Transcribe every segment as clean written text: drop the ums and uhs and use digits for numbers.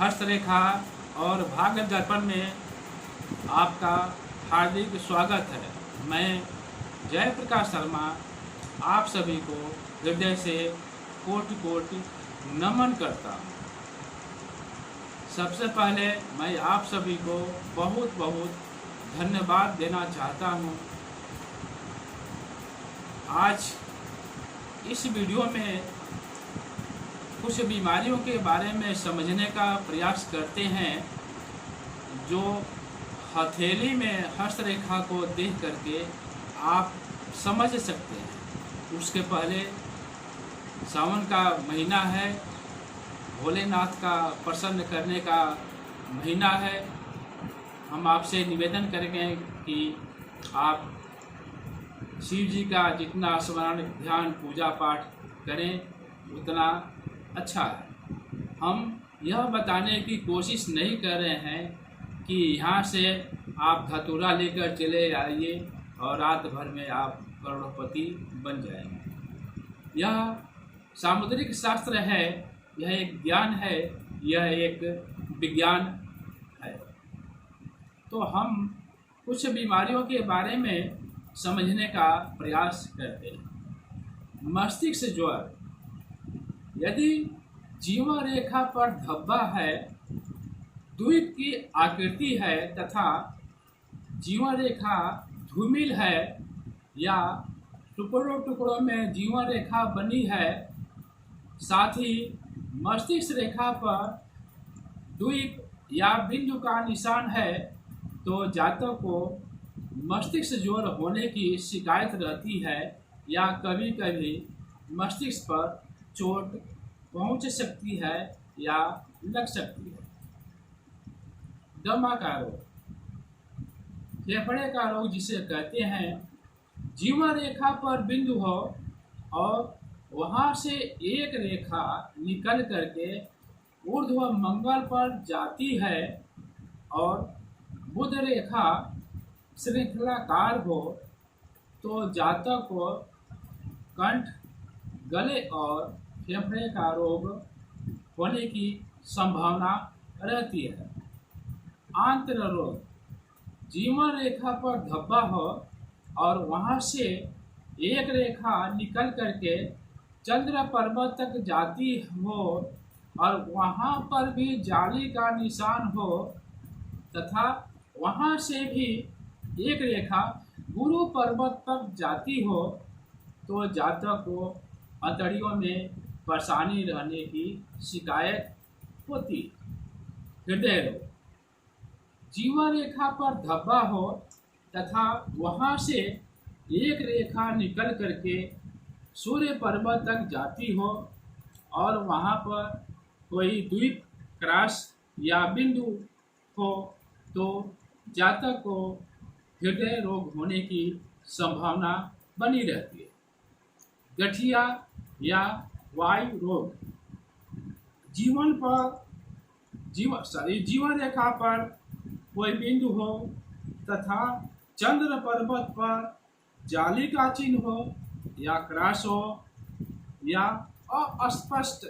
हस्तरेखा और भाग्य दर्पण में आपका हार्दिक स्वागत है। मैं जयप्रकाश शर्मा आप सभी को हृदय से कोटि कोटि नमन करता हूँ। सबसे पहले मैं आप सभी को बहुत बहुत धन्यवाद देना चाहता हूँ। आज इस वीडियो में कुछ बीमारियों के बारे में समझने का प्रयास करते हैं जो हथेली में हस्तरेखा को देख करके आप समझ सकते हैं। उसके पहले सावन का महीना है, भोलेनाथ का प्रसन्न करने का महीना है। हम आपसे निवेदन करेंगे कि आप शिव जी का जितना स्मरण ध्यान पूजा पाठ करें उतना अच्छा है। हम यह बताने की कोशिश नहीं कर रहे हैं कि यहाँ से आप धतूरा लेकर चले आइए और रात भर में आप करोड़पति बन जाएंगे। यह सामुद्रिक शास्त्र है, यह एक ज्ञान है, यह एक विज्ञान है। तो हम कुछ बीमारियों के बारे में समझने का प्रयास करते हैं। मस्तिष्क ज्वर, यदि जीवा रेखा पर धब्बा है, द्वीप की आकृति है तथा जीवा रेखा धूमिल है या टुकड़ों टुकड़ों में जीवा रेखा बनी है, साथ ही मस्तिष्क रेखा पर द्वीप या बिंदु का निशान है, तो जातक को मस्तिष्क ज्वर होने की शिकायत रहती है या कभी कभी मस्तिष्क पर चोट पहुंच सकती है या लग सकती है। दमा का रोग, फेफड़े का रोग जिसे कहते हैं, जीवा रेखा पर बिंदु हो और वहां से एक रेखा निकल करके ऊर्ध्व मंगल पर जाती है और बुध रेखा श्रृंखलाकार हो, तो जातक को कंठ, गले और फेफड़े का रोग होने की संभावना रहती है। आंत्र रोग, जीवा रेखा पर धब्बा हो और वहां से एक रेखा निकल करके चंद्र पर्वत तक जाती हो और वहां पर भी जाली का निशान हो तथा वहां से भी एक रेखा गुरु पर्वत तक जाती हो, तो जातक को अंतड़ियों में परेशानी रहने की शिकायत होती। हृदय रोग, जीवा रेखा पर धब्बा हो तथा वहां से एक रेखा निकल करके सूर्य पर्वत तक जाती हो और वहां पर कोई द्वीप, क्रॉस या बिंदु हो, तो जातक को हृदय रोग होने की संभावना बनी रहती है। गठिया या वायु रोग, जीवन रेखा पर कोई बिंदु हो तथा चंद्र पर्वत पर जाली का चिन्ह हो या क्रॉस हो या अस्पष्ट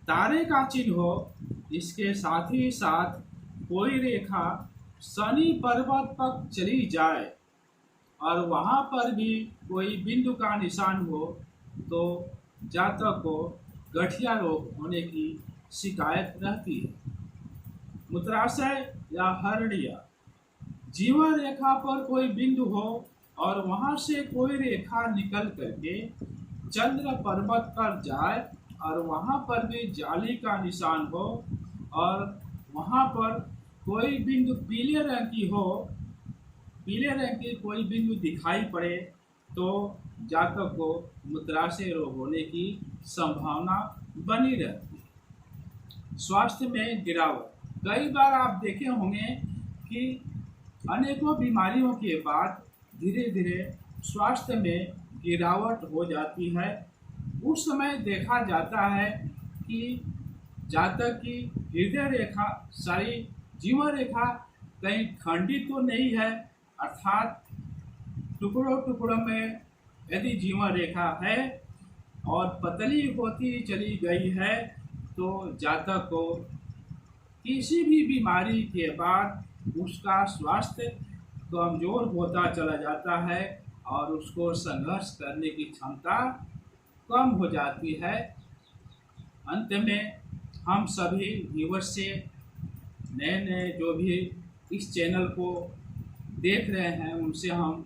तारे का चिन्ह हो, इसके साथ ही साथ कोई रेखा शनि पर्वत तक चली जाए और वहां पर भी कोई बिंदु का निशान हो, तो जातक को गठिया रोग होने की शिकायत रहती है। मूत्राशय या हर्निया, जीवा रेखा पर कोई बिंदु हो और वहां से कोई रेखा निकल करके चंद्र पर्वत पर जाए और वहां पर भी जाली का निशान हो और वहां पर कोई बिंदु पीले रंग की हो, पीले रंग की कोई बिंदु दिखाई पड़े, तो जातक को मूत्राशय रोग होने की संभावना बनी रहती है। स्वास्थ्य में गिरावट, कई बार आप देखे होंगे कि अनेकों बीमारियों के बाद धीरे धीरे स्वास्थ्य में गिरावट हो जाती है। उस समय देखा जाता है कि जातक की हृदय रेखा, सारी जीवा रेखा कहीं खंडित तो नहीं है, अर्थात टुकड़ों टुकड़ों में यदि जीवा रेखा है और पतली होती चली गई है, तो जातक को किसी भी बीमारी के बाद उसका स्वास्थ्य कमज़ोर होता चला जाता है और उसको संघर्ष करने की क्षमता कम हो जाती है। अंत में हम सभी व्यूअर्स से, नए नए जो भी इस चैनल को देख रहे हैं, उनसे हम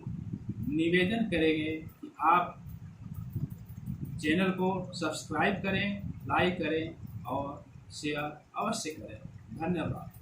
निवेदन करेंगे कि आप चैनल को सब्सक्राइब करें, लाइक करें और शेयर अवश्य करें। धन्यवाद।